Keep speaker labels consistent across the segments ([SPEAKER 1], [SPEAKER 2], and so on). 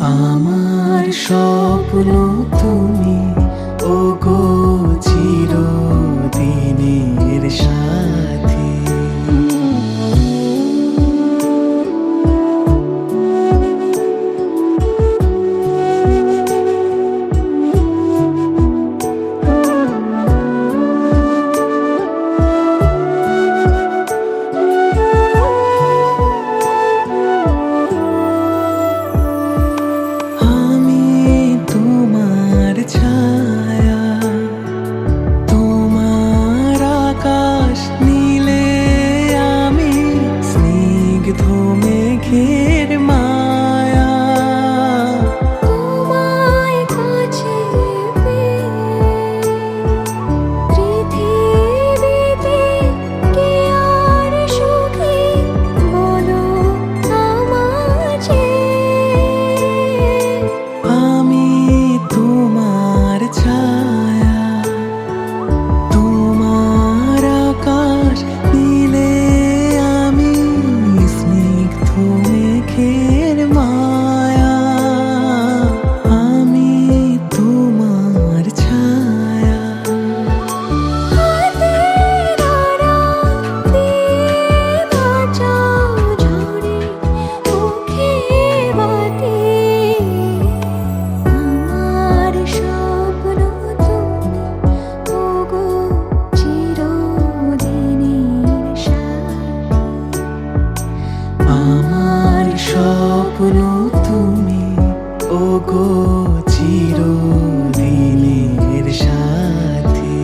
[SPEAKER 1] আমার স্বপ্ন তুমি, ওগো চিরদিনের সাথী। স্বপ্ন তুমি, ওগো চিরদিনের সাথী।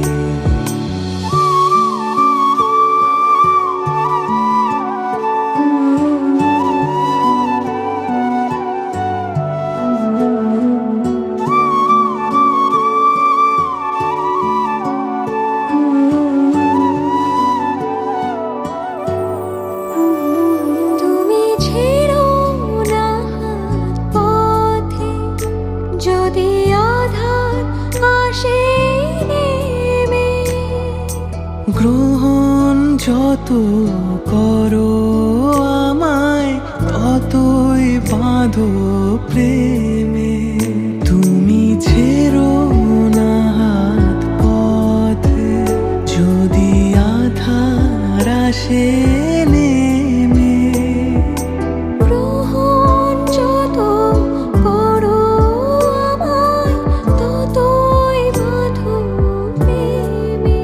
[SPEAKER 1] গ্রহণ যত করো আমায়, ততই বাঁধো প্রেমে। তুমি ছেড়ো না হাত পথে, যদি আধার আসে নেমে।
[SPEAKER 2] গ্রহণ যত করো আমায়, ততই বাঁধো প্রেমে।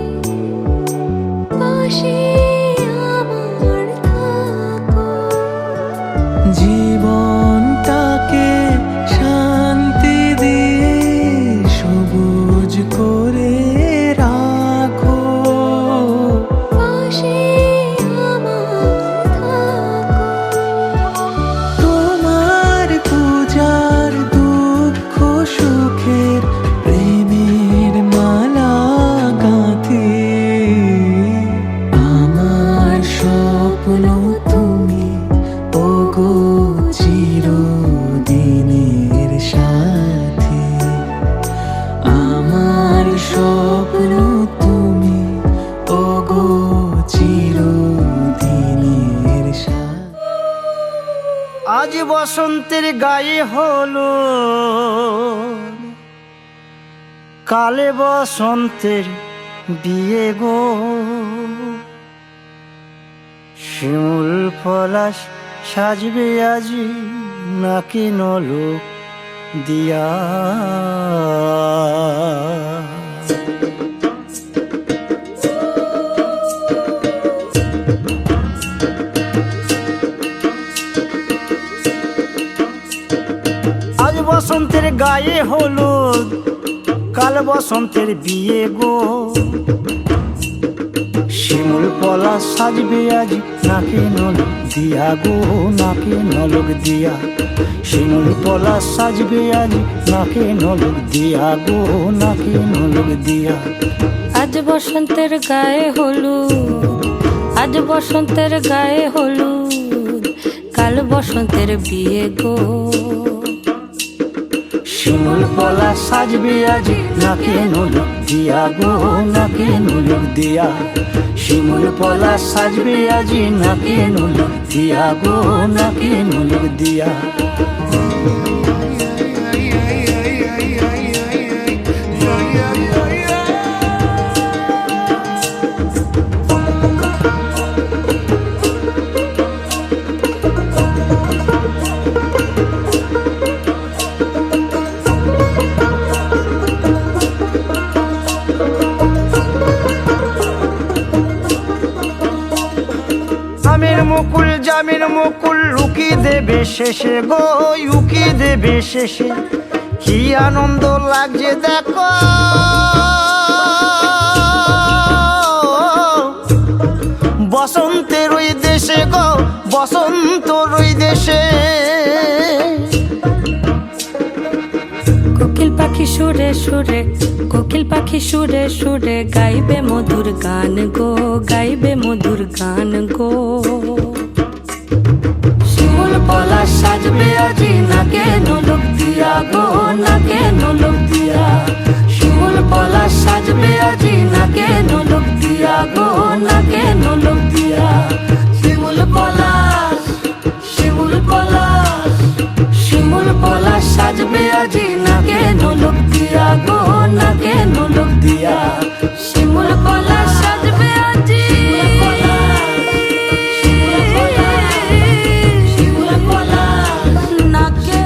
[SPEAKER 2] পাশে আমার থাকো,
[SPEAKER 1] জীবনটাকে শান্তি দিয়ে সবুজ করে রাখো।
[SPEAKER 2] পাশে আমার থাকো,
[SPEAKER 1] তোমার পূজার দুঃখ সুখের প্রেমের মালা গাঁথি। আমার স্বপ্ন তুমি, ওগো চিরদিনের সাথী। আমার স্বপ্ন তুমি, ওগো চিরদিনের সাথী।
[SPEAKER 3] আজ বসন্তের গায়ে হলো, কালে বসন্তের বিয়ে গো। শিমুল পলাশ সাজবে আজি নাকি নলক দিয়া। আজ বসন্তের গায়ে হলুদ, কাল বসন্তের বিয়ে গো। শিমুল পলাশ সাজবে আজ নাকে নলক দিয়া গো, নাকে নলক দিয়া। শিমুল পলাশ সাজবে আজ নাকে নলক দিয়া গো, নাকে নলক দিয়া।
[SPEAKER 2] আজ বসন্তের গায়ে হলুদ, আজ বসন্তের গায়ে হলুদ, কাল বসন্তের বিয়ে গো।
[SPEAKER 3] শিমুল পলাশ সাজবে আজ নাকে নলক দিয়া গো, নাকে নলক দিয়া। শিমুল পলাশ সাজবে আজ নাকে নলক দিয়া গো, নাকে নলক দিয়া। গোলামের মুকুল লুকি দেবে শেষে গো, উকি দেবে শেষে। কি আনন্দ লাগছে দেখো, বসন্তের ওই দেশে গো, বসন্তর ওই দেশে।
[SPEAKER 2] কোকিল পাখি সুরে সুরে, কোকিল পাখি সুরে সুরে গাইবে মধুর গান গো, গাইবে মধুর গান গো। শিমুল পলাশ সাজবে আজি নাকে নোলক দিয়া গো, নাকে নোলক দিয়া। শিমুল পলাশ সাজবে আজি নাকে নোলক দিয়া গো, নাকে নোলক দিয়া। শিমুল পলাশ, শিমুল পলাশ, শিমুল পলাশ সাজবে আজি নাকে নোলক দিয়া গো, নাকে নোলক দিয়া। শিমুল পলাশ সাজবে আজি, শিমুল পলাশ নাকে।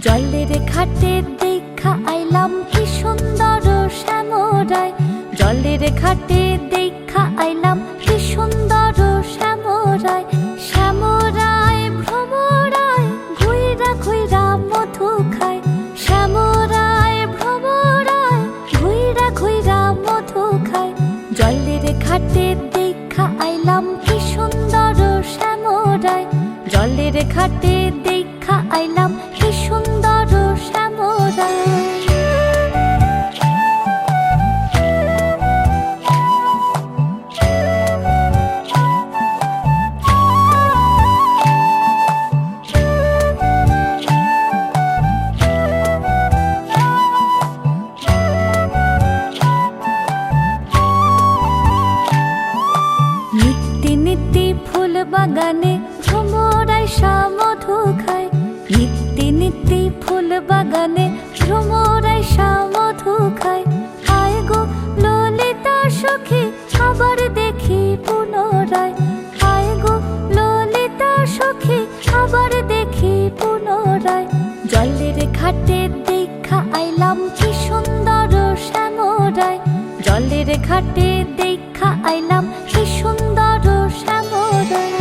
[SPEAKER 2] জলের ঘাটে দেখা আইলাম কি সুন্দর শ্যামরায়, জলের ঘাটে দেখা আইলাম কি সুন্দর শ্যামরায়। শ্যামরায় ভ্রমরায় ঘুইরা ঘুইরা মধু খায়, শ্যামরায় ভ্রমরায় ঘুইরা ঘুইরা মধু খায়। জলের ঘাটে দেখা আইলাম কি সুন্দর শ্যামরায়, জলের ঘাটে দেখা আইলাম কি সুন্দর শ্যামরায়। নিত্যি নিত্যি ফুল বাগানে ভ্রমরায় মধু খায়, নিত্যি নিত্যি ফুল বাগানে ভ্রমরায় মধু খায়। আয় গো ললিতা সখী আবার দেখি পুনরায়, আয় গো ললিতা সখী আবার দেখি পুনরায়। জলের ঘাটে দেখা আইলাম কি সুন্দর শ্যামরায়, জলের ঘাটে দেখা আইলাম কি সুন্দর শ্যামরায়।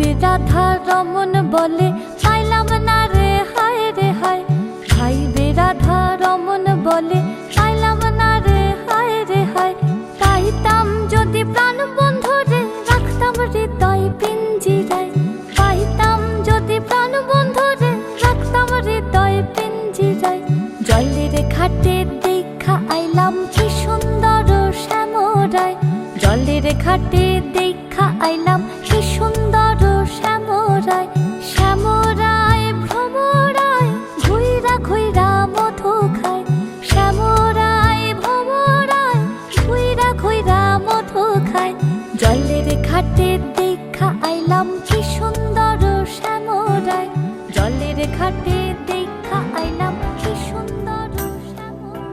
[SPEAKER 4] বেরাধা রমন বলে পাইলাম না রে হায় রে হায়, ভাই বেরাধা রমন বলে পাইলাম না রে হায় রে হায়। পাইতাম যদি প্রাণ বন্ধু রে রাখতাম হৃদয় পিঞ্জিরায়, পাইতাম যদি প্রাণ বন্ধু রে রাখতাম হৃদয় পিঞ্জিরায়। জলের ঘাটে দেখা আইলাম কি সুন্দর শ্যামরায়, জলের ঘাটে দেখা আইলাম কি সুন্দর শ্যামরায়। শ্যামরায় ভ্রমরায় ঘুইরা ঘুইরা মধু খায়, শ্যামরায় ভ্রমরায় ঘুইরা ঘুইরা মধু খায়। জলের ঘাটে দেখা আইলাম কি সুন্দর শ্যামরায়, জলের ঘাটে দেখা আইলাম কি সুন্দর শ্যামরায়।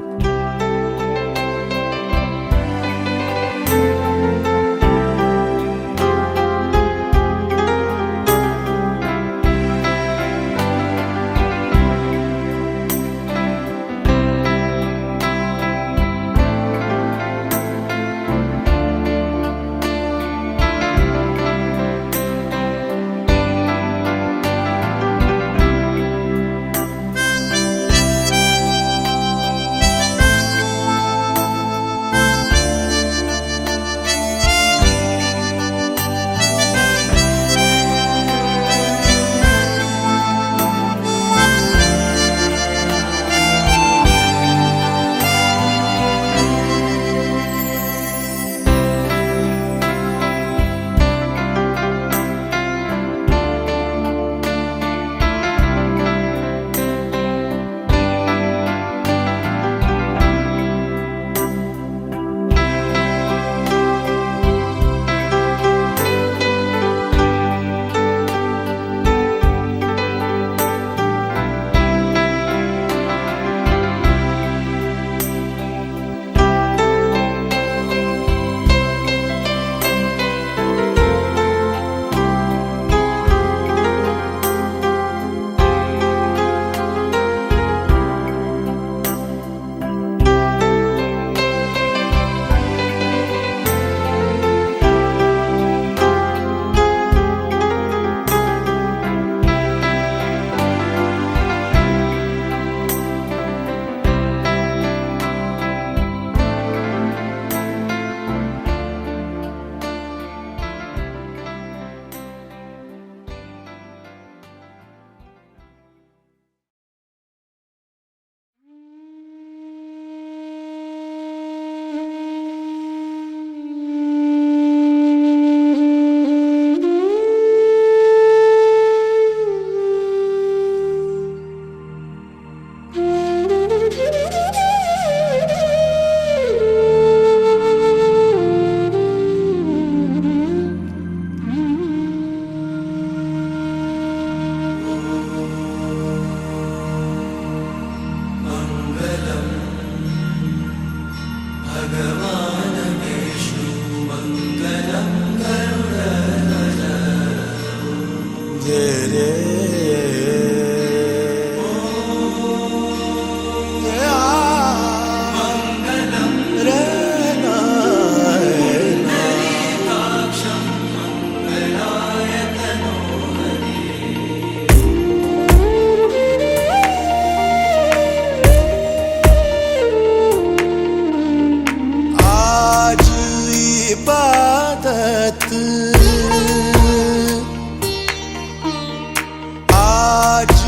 [SPEAKER 5] आज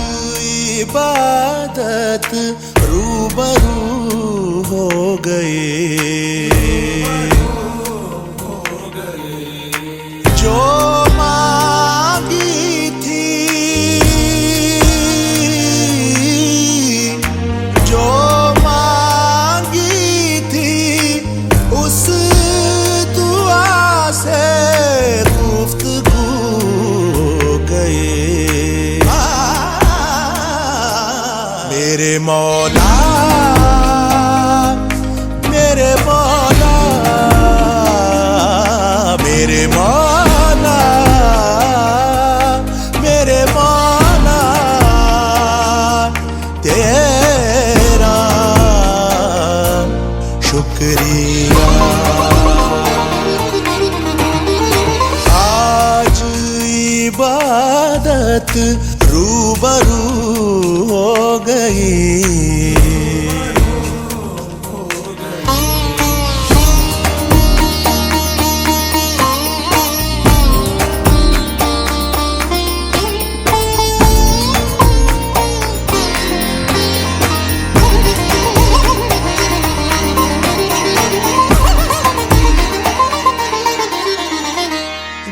[SPEAKER 5] इबादत रूबरू हो गए, जो मांगी थी, जो मांगी थी, उस दुआ से गुफ्तगू हो गए। मेरे मौला, मेरे मौला, मेरे मौला, मेरे मौला, तेरा शुक्रिया। आज इबादत रूबरू हो गई।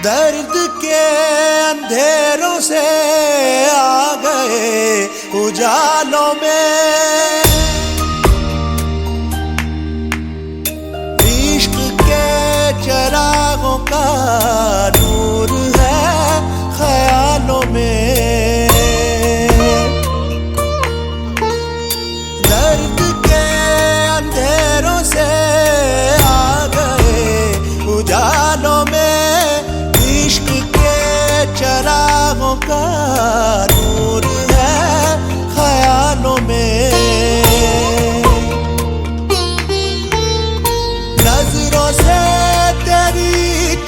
[SPEAKER 5] दर्द के अंधेरों से आ गए उजालों में, इश्क के चरागों का नूर है ख्यालों में। दर्द के अंधेरों से आ गए उजालों में, इश्क के चरागों का नूर है ख्यालों में। नजरों से तेरी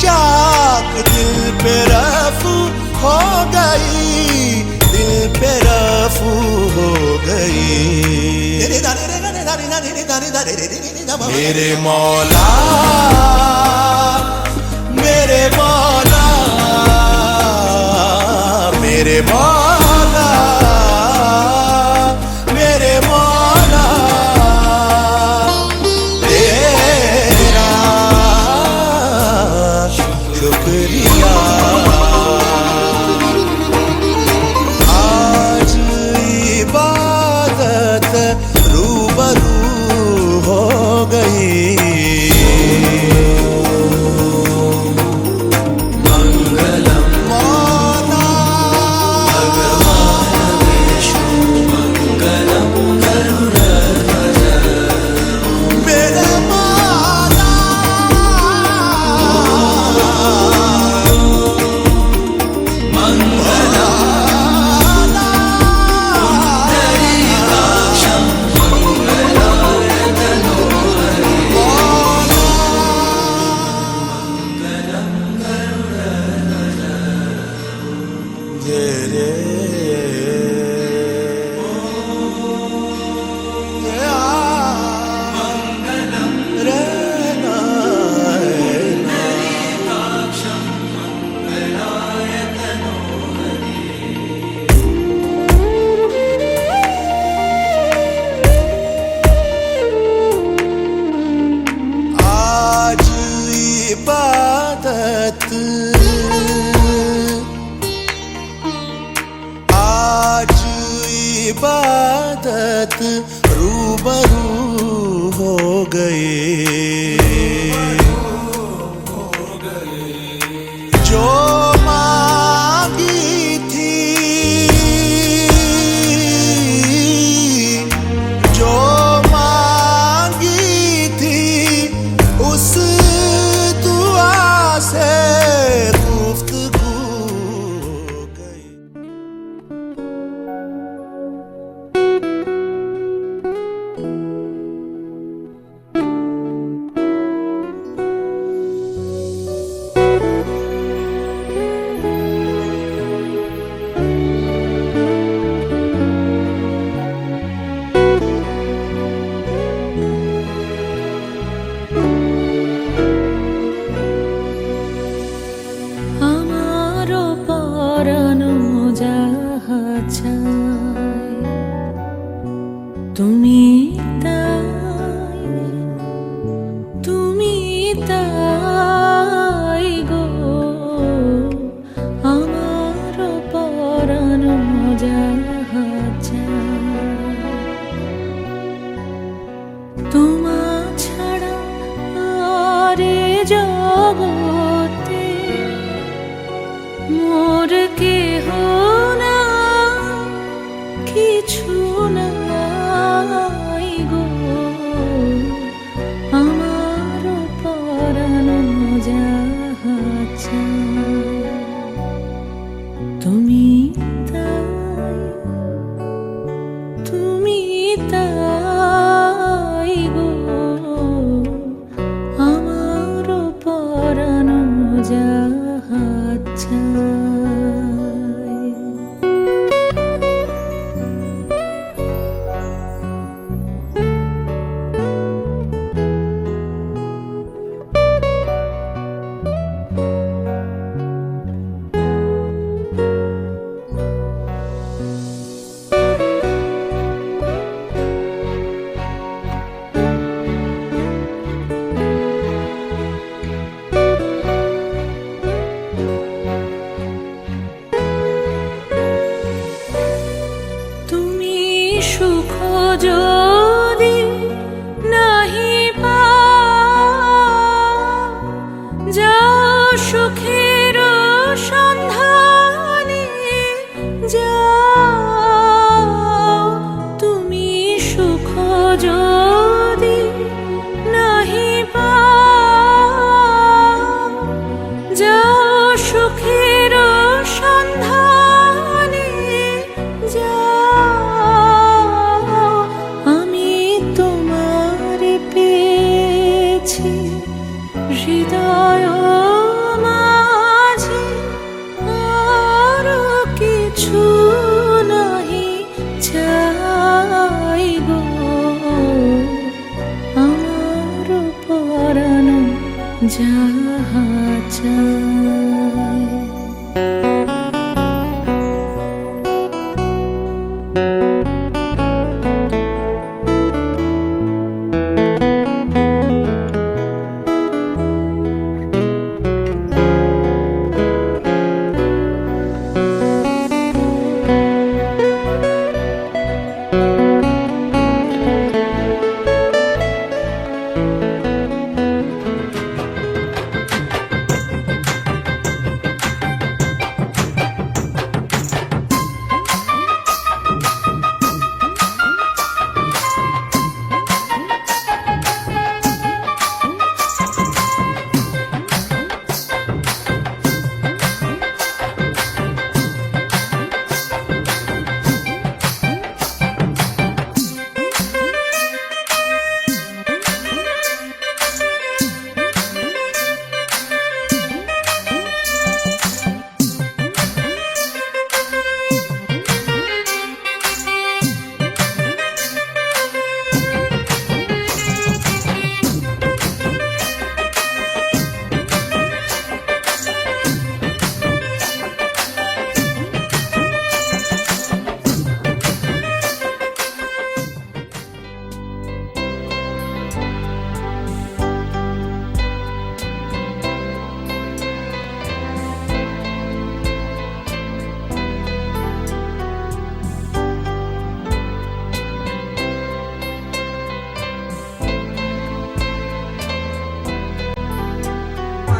[SPEAKER 5] चाक दिल पे रफू हो गई, दिल पे रफू हो गई। मेरे मौला मेरे मौला मेरे मौला मेरे मौला, तेरा शुक्रिया। आज इबादत रूबरू हो गई। आज इबादत रूबरू हो गए। जो मांगी थी, जो मांगी थी, उस दुआ से
[SPEAKER 4] তুমি তাই গো আমার পরানো যাহা তোমা ছাড়া আরে জগতে মোর কেহ না, কিছু না তাই গো আমার পরানো যাহা जहाँ चाहे।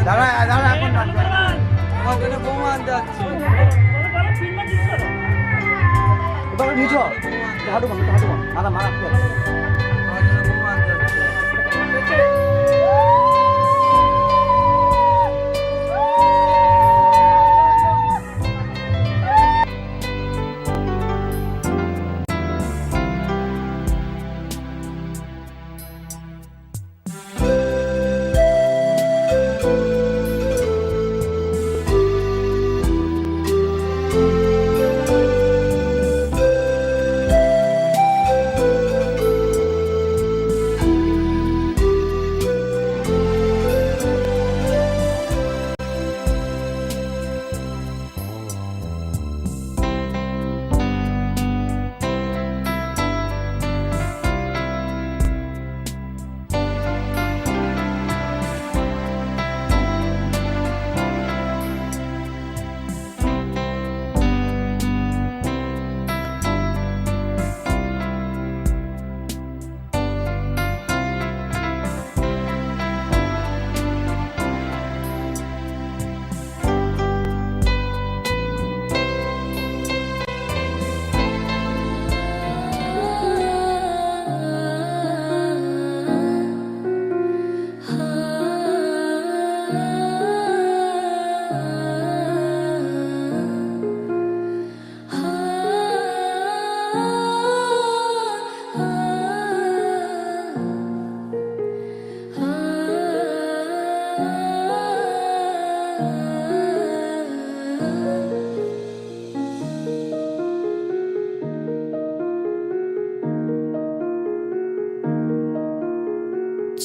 [SPEAKER 6] দাঁড়া দাঁড়া এখন আমার জন্য বৌমা আনতে যাচ্ছে এবার নিচু হাঁটু মারা মারা আমার জন্য বৌমা আনতে যাচ্ছে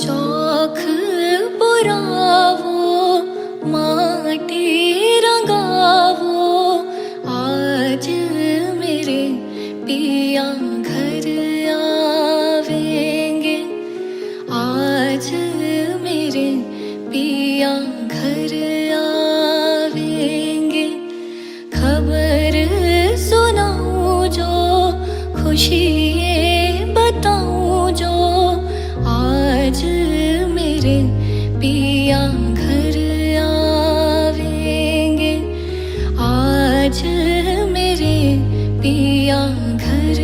[SPEAKER 4] चौख पुरावो माटी रंगावो आज मेरे पिया घर आवेंगे आज मेरे पिया घर आवेंगे खबर सुनाऊं जो खुशी बताऊं जो आज मेरे पिया घर आवेंगे आज मेरे पिया घर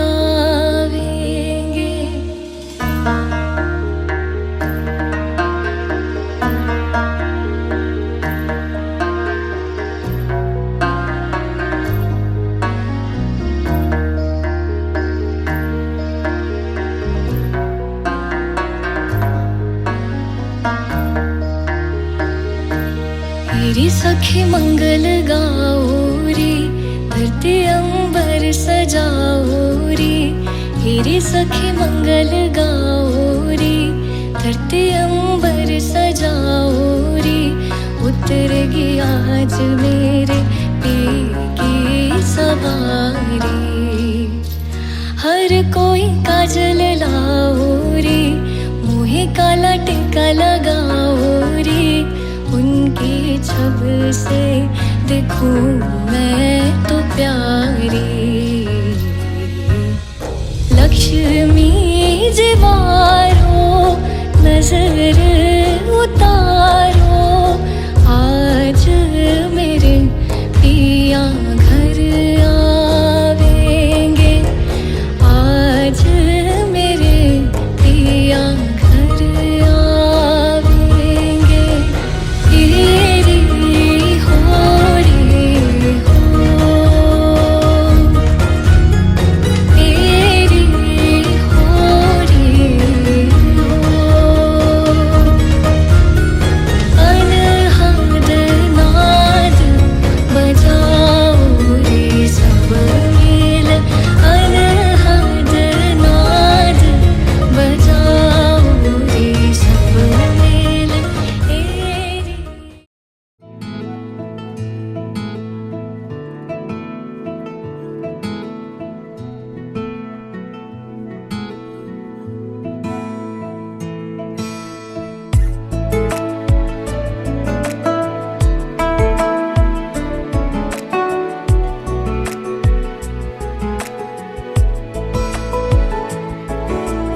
[SPEAKER 4] आवेंगे। मेरी सखी मंगल गाओ रे धरती अंबर सजाओ रे मेरी सखी मंगल गाओ रे धरती अंबर सजाओ उतरेगी आज मेरे पीर की सवारी। हर कोई काजल लाओ रे, मुहे काला टिका लगाओ रे, उनकी छब से देखूं मैं तो प्यारी। लक्ष्मी जीवारो नजर उतारो, आज मेरे पिया घर आवेंगे, आज मेरे पिया घर आवेंगे। तेरी हो रे हो, तेरी हो रे हो। अनहद नाद बजाओ रे सब मिल, अनहद नाद बजाओ रे सब मिल। तेरी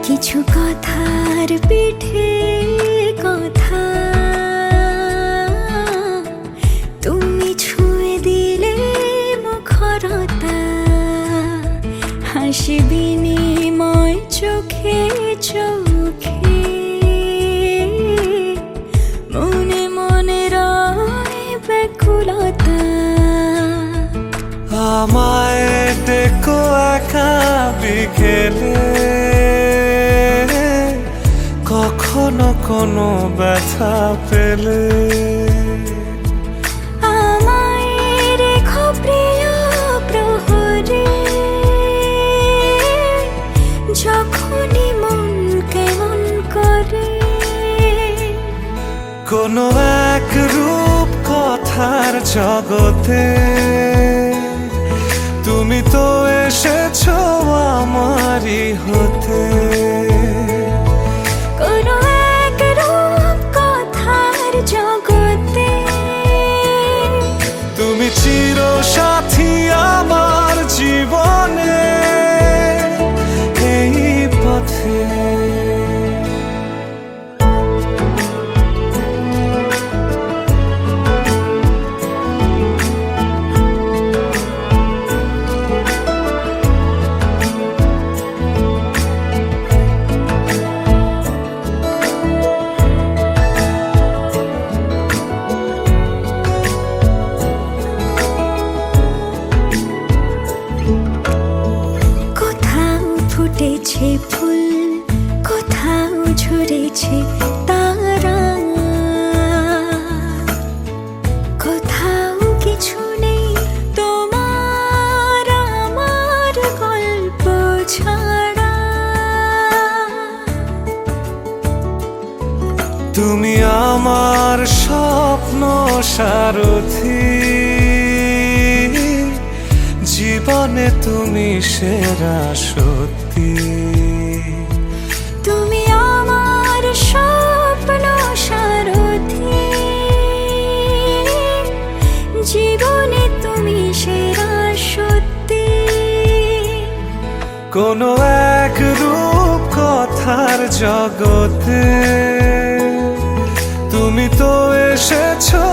[SPEAKER 4] কিছু কথার পিঠে কথা, তুমি ছুঁয়ে দিলে মুখরতা, হাসি বিনিময় চোখে চোখে, মনে মনে রয় ব্যাকুলতা।
[SPEAKER 5] আমায় ডেকো একা বিকেলে, কখনো কোনো ব্যথা পেলে।
[SPEAKER 4] আমায় রেখো প্রিয় প্রহরে, যখনই মন কেমন করে।
[SPEAKER 5] কোনো এক রূপ কথার জগতে, তুমি তো এসেছো আমারই হতে।
[SPEAKER 4] কোনো এক রূপ কথার জগতে,
[SPEAKER 5] তুমি চির সাথী আমার জীবনে, এই পথে।
[SPEAKER 4] কোথাও ফুটেছে ফুল, কোথাও ঝরেছে তারা, কোথাও কিছু নেই তোমার আমার গল্প ছাড়া।
[SPEAKER 5] তুমি আমার স্বপ্ন সারথি, জীবনে তুমি সেরা সত্যি।
[SPEAKER 4] তুমি আমার স্বপ্ন সারথি, জীবনে তুমি সেরা সত্যি।
[SPEAKER 5] কোনো এক রূপ কথার জগতে, তুমি তো এসেছো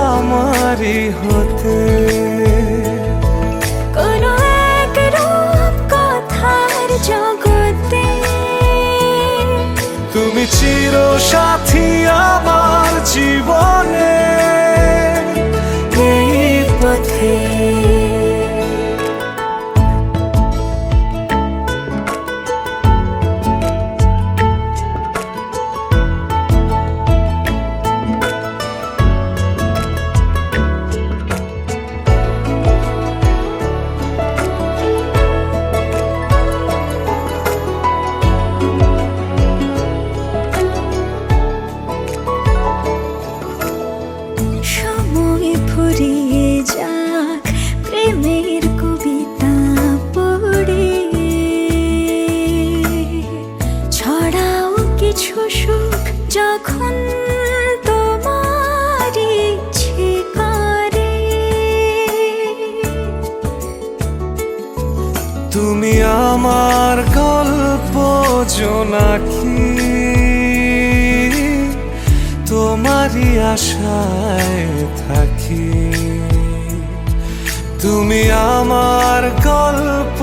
[SPEAKER 5] আমারই হতে।
[SPEAKER 4] কোনো এক রূপ কথার জগতে,
[SPEAKER 5] তুমি চির সাথী আমার জীবনে,
[SPEAKER 4] এই পথে। প্রেমের কবিতা পড়ে ছড়াও কিছু সুখ যখন তোমার ইচ্ছে করে।
[SPEAKER 5] তুমি আমার গল্প জোনাকি, তোমারই আশায় থাকি। তুমি আমার গল্প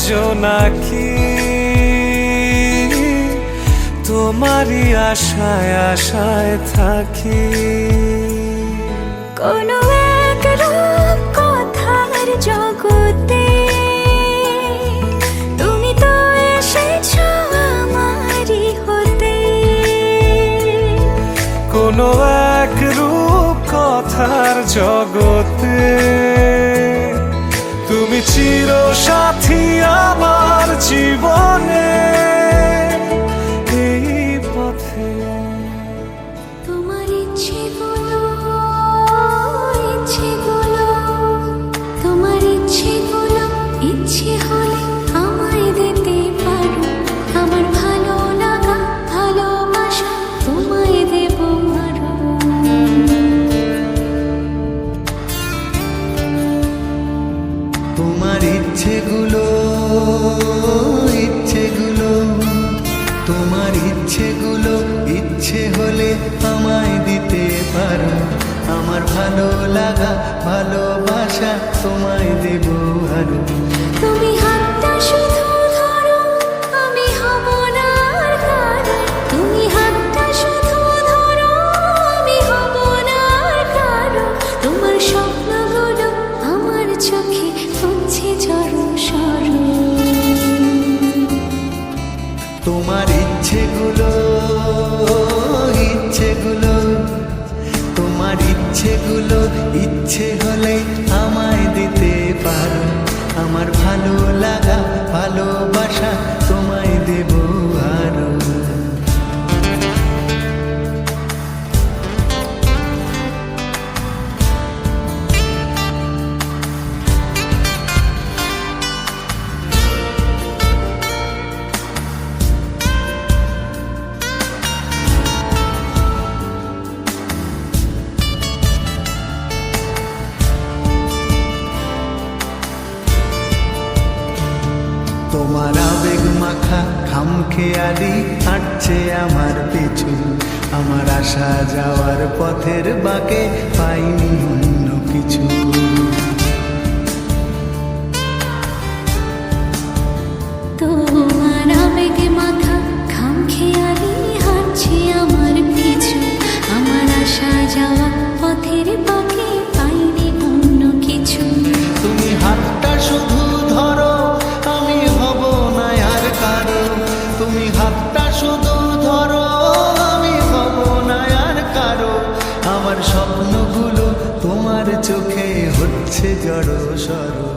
[SPEAKER 5] জোনাকি, তোমারই আশায় আশায় থাকি।
[SPEAKER 4] কোনো এক রূপ কথার জগতে তুমি তো এসেছো আমারই হতে।
[SPEAKER 5] কোনো এক রূপ কথার জগতে তুমি চির সাথী আমার জীবনে। এই পথে
[SPEAKER 4] তোমার ইচ্ছেগুলো তোমার ইচ্ছেগুলো ইচ্ছে হলে আমায় দিতে পারো। আমার ভালো লাগা ভালোবাসা তোমায় দেব আরো।
[SPEAKER 7] তোমার ইচ্ছেগুলো তোমার ইচ্ছেগুলো ইচ্ছে হলে আমায় দিতে পারো। আমার ভালো লাগা ভালোবাসা তোমায় দেব আরো।
[SPEAKER 4] তুমি হাতটা শুধু ধরো আমি হব না আর কারো। তুমি হাতটা শুধু ধরো আমি হব না আর কারো। তোমার স্বপ্নগুলো আমার চোখে হচ্ছে জড় সরো।
[SPEAKER 7] তোমার ইচ্ছেগুলো তোমার ইচ্ছেগুলো ইচ্ছে হলে আমায় দিতে পারো। আমার ভালো লাগা ভালোবাসা তোমায় দেব আরো। তোমার আবেগ মাখা খামখেয়ালি হাঁটছে আমার পিছু। আমার আসা যাওয়ার পথের বাঁকে পাইনি অন্য কিছু।
[SPEAKER 4] তোমার আবেগে মাথা খামখেয়ালি হাঁটছে আমার পিছু। আমার আসা যাওয়া পথের বাঁকে পাইনি অন্য কিছু।
[SPEAKER 7] তুমি হাতটা শুধু ধরো আমি হব না আর কারো। তুমি হাতটা শুধু ধরো আমি হব না আর কারো। আমার স্বপ্নগুলো তোমার চোখে হচ্ছে জড় সরো।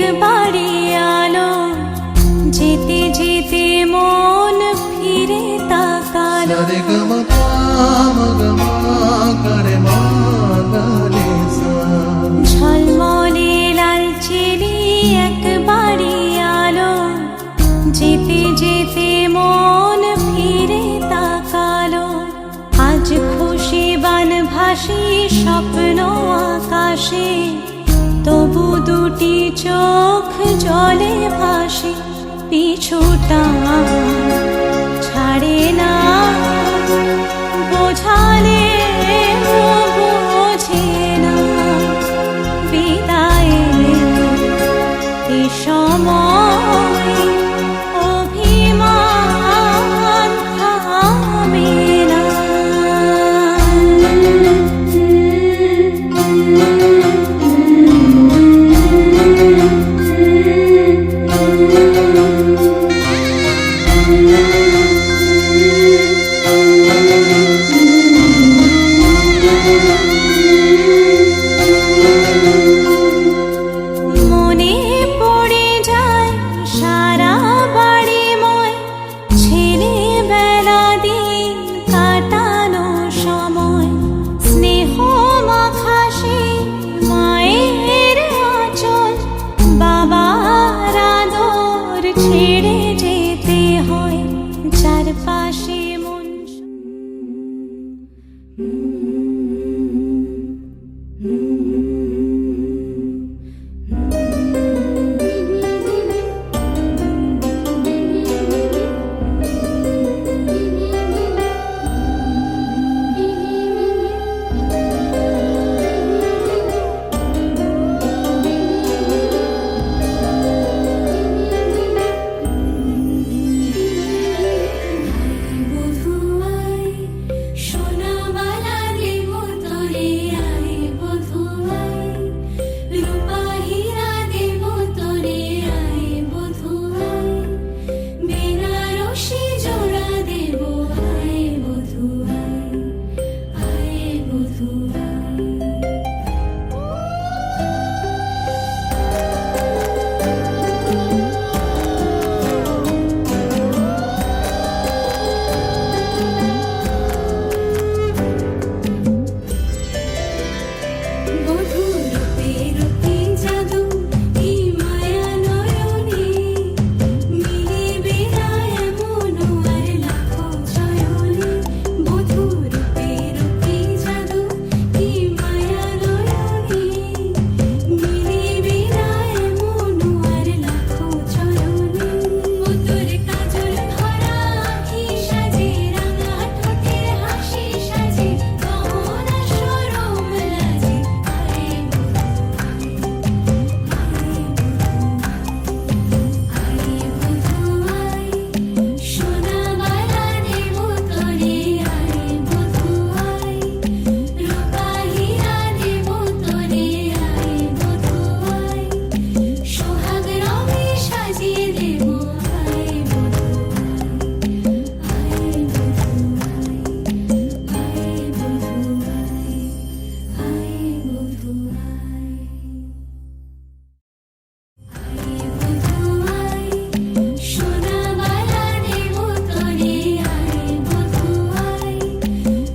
[SPEAKER 4] একবারে আলো যেতে যেতে মন ফিরে তাকালো ঝলমলে লালচেরি একবারে আলো যেতে যেতে মন ফিরে তাকালো আজ খুশি বান ভাসি স্বপ্ন আকাশে তবু দুটি চোখ জলে ভাসে পিছুটা ছাড়ে না বোঝালে বোঝে না বিদায়ের এ সময় অভিমান থামে না মনে পড়ে যায় সারা বাড়িময় ছেলেবেলা দিন কাটানো সময় স্নেহ মাখাসে মায়ের আঁচল বাবার আদর ছেড়ে যেতে হয় চারপাশে মন বধুয়াই সোনামালা দেব তোরে আয় বধুয়াই রূপা হীরা দেব তোরে আয় বধুয়াই বেনারসি জোড়া দেব আয় বধুয়াই আয় বধুয়াই বধূরূপে রূপে জাদু কি মায়া নয়নে মিলিবে না এমন আর লাখো চয়নে বধূরূপে রূপে জাদু কি মায়া নয়নে মিলিবে না এমন আর লাখো চয়নে তোর কাজল ভরা আঁখি সাজে রাঙা ঠোঁটের হাসি সাজে গহনা শরম লাজে আয় বধুয়াই সোনামালা দেব তোরে আয় বধুয়াই রূপা হীরা দেব তোরে আয় বধুয়াই সোহাগ রঙে সাজিয়ে দেব আয় বধুয়াই আয় বধুয়াই আয় বধুয়াই সোনামালা দেব তোরে আয় বধুয়াই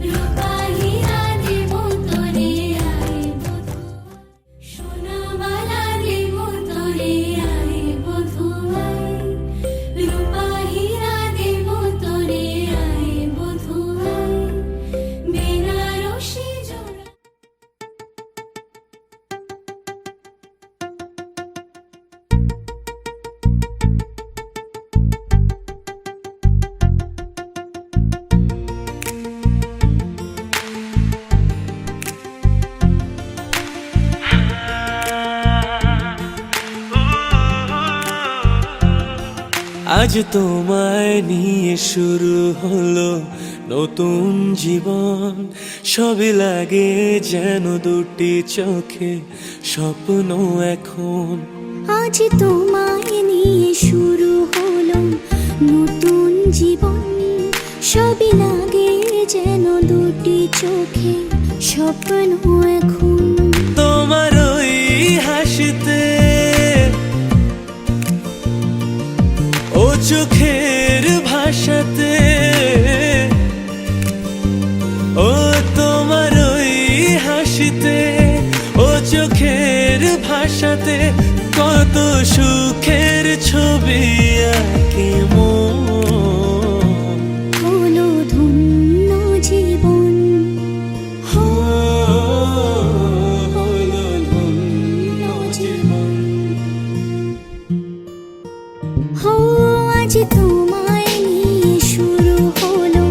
[SPEAKER 4] রূপা হীরা দেব তোরে আয় বধুয়াই সোনামালা দেব তোরে আয় বধুয়াই রূপা হীরা দেব তোরে আয় বধুয়াই বেনারসি জোড়া
[SPEAKER 1] আজ তোমায় নিয়ে শুরু হলো নতুন জীবন সবই লাগে যেন দুটি চোখে স্বপ্ন এখন
[SPEAKER 4] আজ তোমায় নিয়ে শুরু হলো নতুন জীবন সবই লাগে যেন দুটি চোখে স্বপ্ন এখন
[SPEAKER 1] তোমার ওই হাসিতে চোখের ভাষাতে, ও তোমার ওই হাসিতে, ও চোখের ভাষাতে কত সুখের ছবি আঁকে মন।
[SPEAKER 4] হলো ধন্য জীবন,
[SPEAKER 1] হলো ধন্য জীবন।
[SPEAKER 4] হো আজ তোমায় নিয়ে শুরু হলো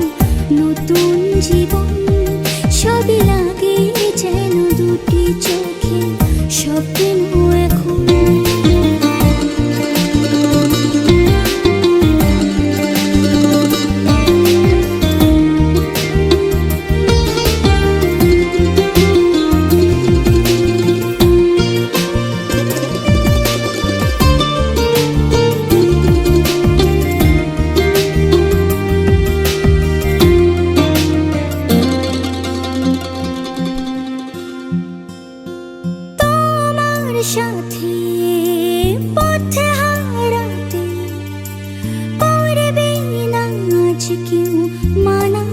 [SPEAKER 4] নতুন জীবন। সবই লাগে যেন দুটি চোখে স্বপ্ন এখন। তোমার সাথে পথে হারাতে করবে না আজ কেউ মানা।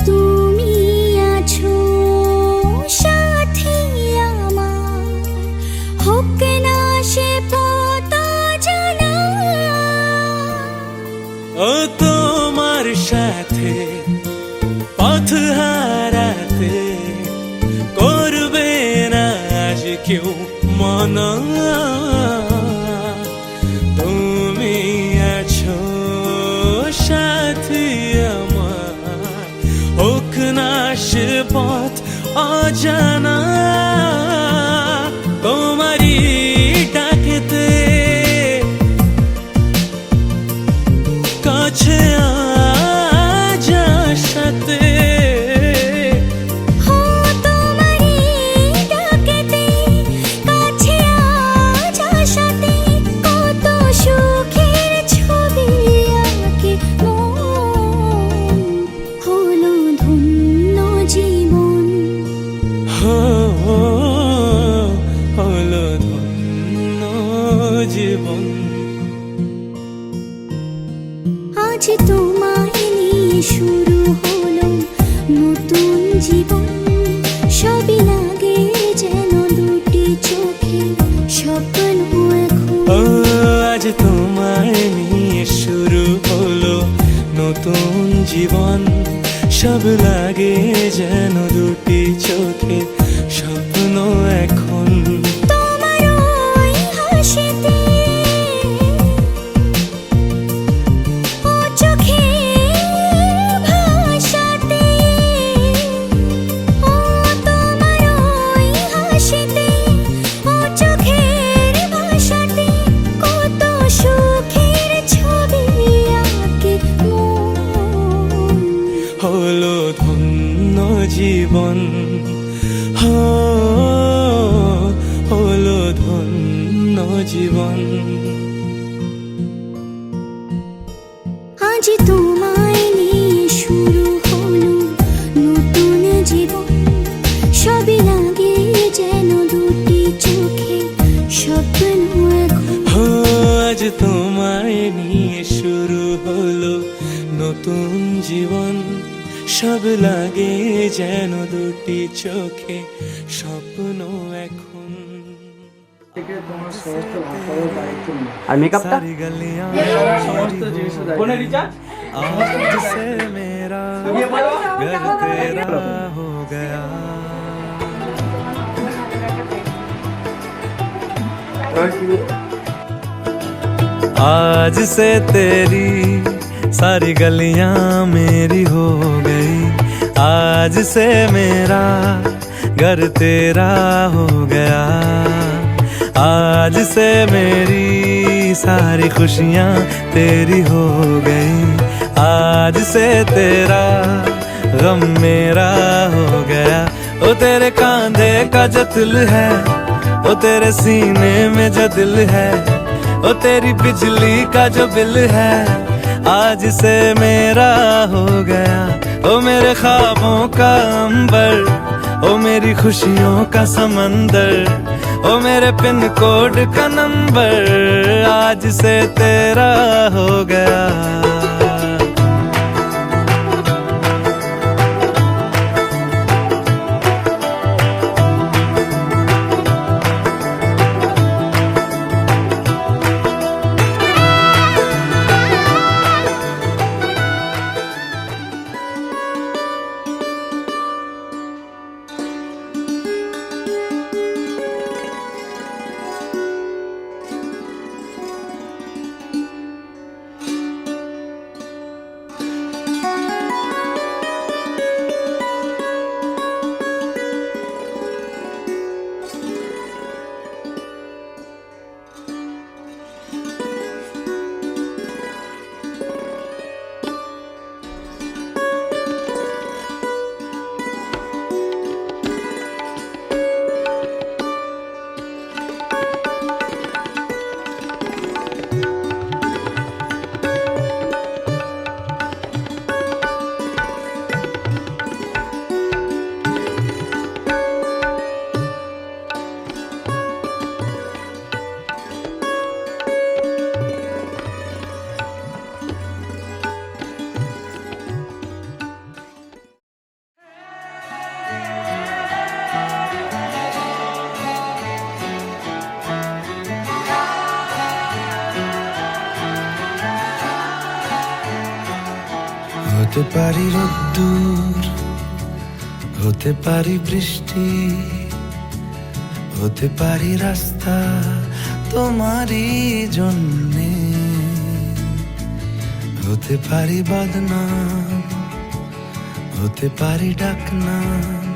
[SPEAKER 4] তুমি আছো সাথী আমার, হোক না সে পথ জানা।
[SPEAKER 1] ও তোমার সাথে পথ হারাতে করবে না আজ কেউ মনা। তুমি আছো সাথী আমার, হোক না সে পথ অজানা। তোমারই ডাকেতে কাছে আজ আশাতে,
[SPEAKER 4] হো তোমারই ডাকেতে কাছে আজ আশাতে কত সুখের ছবি আঁকে মন। হলো ধন্য জীবন,
[SPEAKER 1] হলো ধন্য জীবন।
[SPEAKER 4] আজ তোমায় নিয়ে শুরু হলো নতুন জীবন। সবই লাগে যেন দুটি চোখে স্বপ্ন এখন।
[SPEAKER 1] ও আজ তোমায় নিয়ে শুরু হলো নতুন জীবন। সব লাগে যেন দুটি চোখে স্বপ্ন এখন।
[SPEAKER 4] তোমার ওই হাসিতে, ও চোখের ভাষাতে, ও তোমার ওই হাসিতে, ও চোখের ভাষাতে কত সুখের ছবি আঁকে মন।
[SPEAKER 1] হলো ধন্য জীবন, হলো ধন্য জীবন।
[SPEAKER 4] আজ তোমায় নিয়ে শুরু হলো নতুন জীবন। সবই লাগে যেন দুটি চোখে স্বপ্ন এখন।
[SPEAKER 1] আজ তোমায় নিয়ে শুরু হলো নতুন জীবন। সব লাগে যেন দুটি চোখে স্বপ্ন এখন।
[SPEAKER 6] আর মেকআপটা
[SPEAKER 1] सारी गलियां
[SPEAKER 6] সমস্ত জিনিস ফোনে রিচার্জ
[SPEAKER 1] आज से मेरा घर तेरा हो गया। आज से तेरी सारी गलियां मेरी हो गई। आज से मेरा घर तेरा हो गया। आज से मेरी सारी खुशियां तेरी हो गई। आज से तेरा गम मेरा हो गया। ओ तेरे कांधे का जो दिल है, ओ तेरे सीने में जो दिल है, ओ तेरी बिजली का जो बिल है, आज से मेरा हो गया। ओ मेरे ख्वाबों का अंबर, ओ मेरी खुशियों का समंदर, ओ मेरे पिन कोड का नंबर आज से तेरा हो गया। হতে পারি রোদ্দুর, হতে পারি বৃষ্টি, হতে পারি রাস্তা তোমারই জন্যে, হতে পারি বদনাম, হতে পারি ডাকনাম,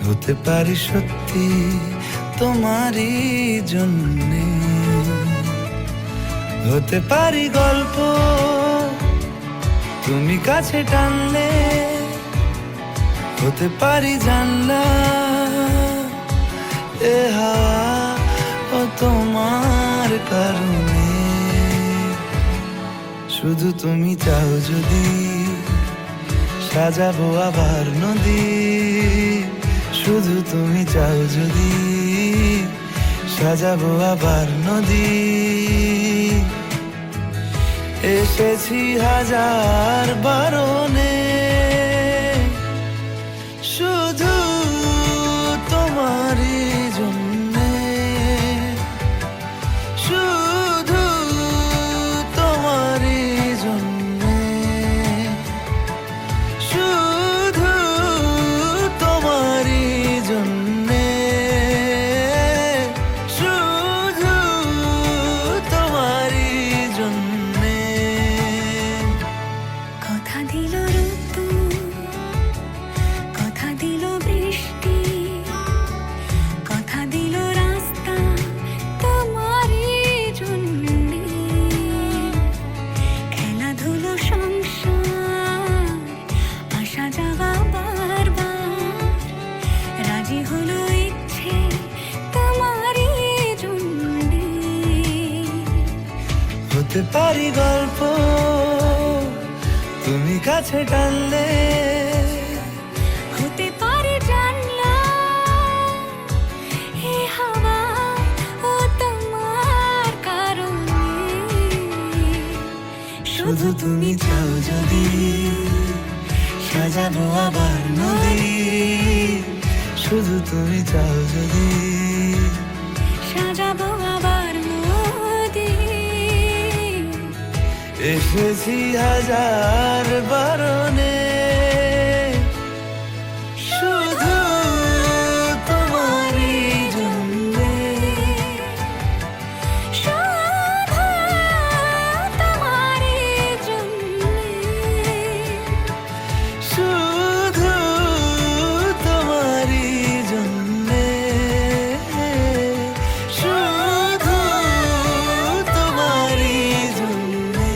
[SPEAKER 1] হতে পারি সত্যি তোমারই জন্যে, হতে পারি গল্প তুমি কাছে টানলে, হতে পারি জানলা এ হাওয়া ও তোমার কারণে। শুধু তুমি চাও যদি সাজাবো আবার নদী, শুধু তুমি চাও যদি সাজাবো আবার নদী। এসেছি হাজার বারণে শুধু তোমারই জন্যে, শুধু তোমারই জন্যে, শুধু তোমারই জন্যে, শুধু তোমারই জন্যে।
[SPEAKER 4] কথা দিল ঋতু, কথা দিল বৃষ্টি, কথা দিল রাস্তা তোমারই জন্যে, খেলাধুলো সংসার আসা যাওয়া বারবার, রাজি হলো ইচ্ছে তোমারই জন্যে।
[SPEAKER 1] হতে পারি গল্প তুমি কাছে টানলে,
[SPEAKER 4] হতে পারে জানলা এ হাওয়া ও তোমার কারণে।
[SPEAKER 1] শুধু তুমি চাও যদি সাজাবো আবার নদী, শুধু তুমি চাও যদি
[SPEAKER 4] সাজাবো আবার নদী।
[SPEAKER 1] এসেছি হাজার বারণে শুধু তোমারই জন্যে,
[SPEAKER 4] শুধু তোমারই জন্যে,
[SPEAKER 1] শুধু তোমারই জন্যে, শুধু তোমারই জন্যে।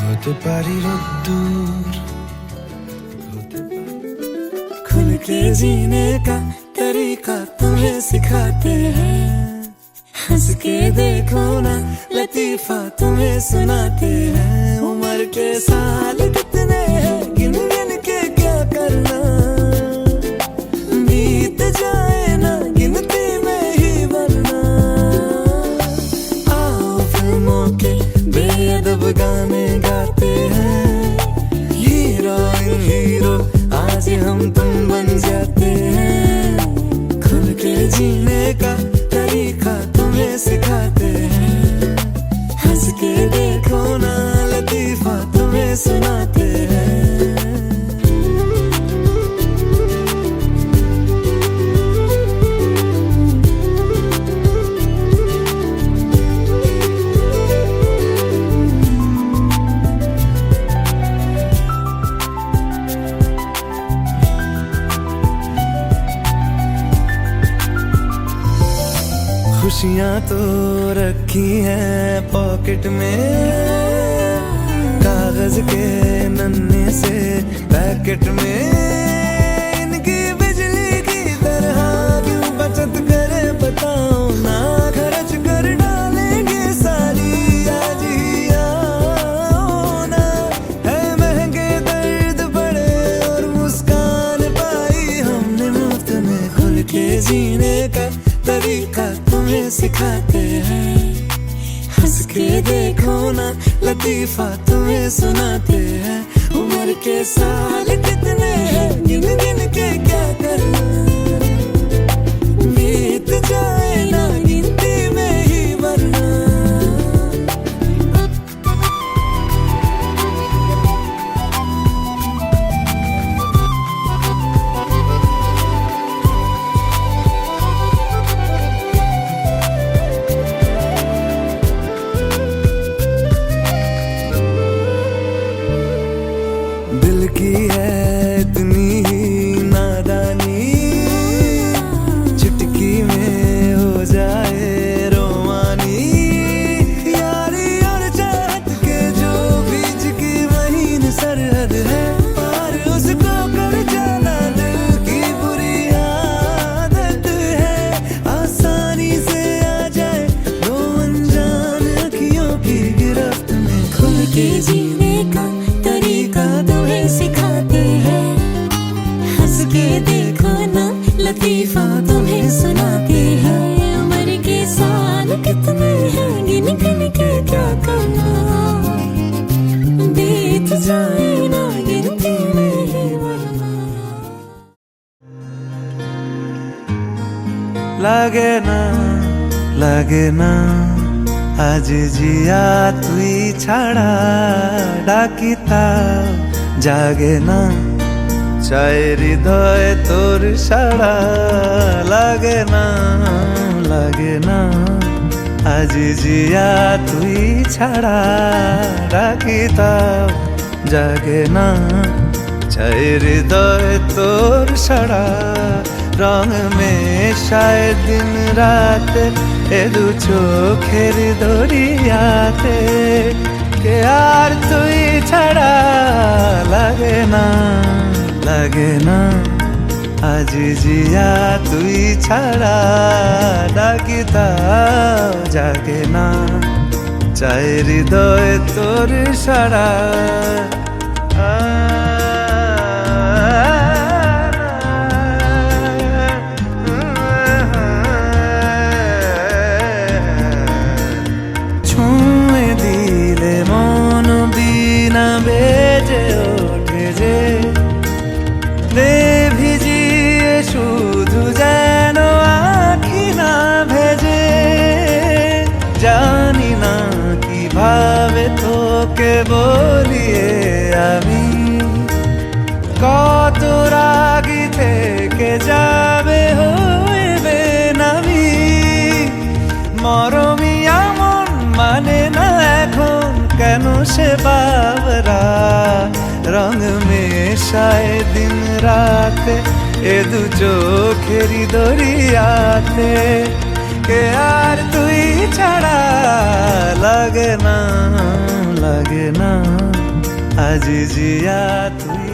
[SPEAKER 1] হতে পারি রোদ্দুর, হতে পারি
[SPEAKER 2] खुल के जीने का तरीका तुम्हें सिखाते हैं,
[SPEAKER 1] हंस के देखो ना लतीफा तुम्हें सुनाते हैं। उम्र के साल कितने हैं गिन गिन के क्या करना, बीत जाए ना गिनती में ही वरना। आओ फिल्मों के बेअदब गाने गाते हैं, हीरोइन हीरो आज हम तुम बन जाते हैं। खुल के जीने का तरीका तुम्हें सिखाते हैं, हंस के देखो ना लतीफा तुम्हें सुनाते हैं। खुशियां तो रखी हैं पॉकेट में, कागज के नन्हे से पैकेट में। इनकी बिजली की तरह क्यों बचत करे बताओ ना, खर्च कर डालेंगे सारी आज ही आओ ना। है महंगे दर्द बड़े और मुस्कान पाई हमने मुफ्त में, खुल के जीने का तरीका तुम्हें सिखाते हैं। हंस के देखो ना लतीफा तुम्हें सुनाते हैं। उम्र के साल कितने हैं गिन गिन के क्या करना, बीत जाए ना गिनती में ही वरना। दिल की है इतनी ही नादानी, चुटकी में हो जाए रोमानी। यारी और चाहत के जो बीच की महीन सरहद है, पार उसको कर जाना दिल की बुरी आदत है। आसानी से आ जाए दो अनजान अखियों की गिरफ्त में, खुल के जीने का तरीका तुम्हें सिखाते हैं। हंस के देखो ना लतीफा तुम्हें सुनाते हैं। उम्र के साल कितने हैं गिन गिन के क्या करना, बीत जाए ना गिनती में ही वरना। লাগে না আজ জিয়া তুই ছাড়া, ডাকি তাও জাগে না চায় হৃদয় তোর সাড়া। লাগে না আজ জিয়া তুই ছাড়া, ডাকি তাও জাগে না চায় হৃদয় তোর সাড়া। রং মেশায় দিন রাত এ দু চোখের দরিয়াতে, কে আর তুই ছাড়া। লাগে না আজ জিয়া তুই ছাড়া, ডাকি তাও জাগে না চায় হৃদয় তোর সাড়া। বেজে ওঠে যে রে ভিজিয়ে শুধু যেন আখি না ভেজে। জানি না কিভাবে তোকে বলিয়ে আমি, কত রাগি থেকে যাবে হইবে নামি। মরমি এমন মানে না এখন কেন সে বাবরা, রং মেশায় দিন রাতে এ দু চোখেরি দরিয়াতে, কে আর তুই ছাড়া। লাগে না আজ জিয়া তুই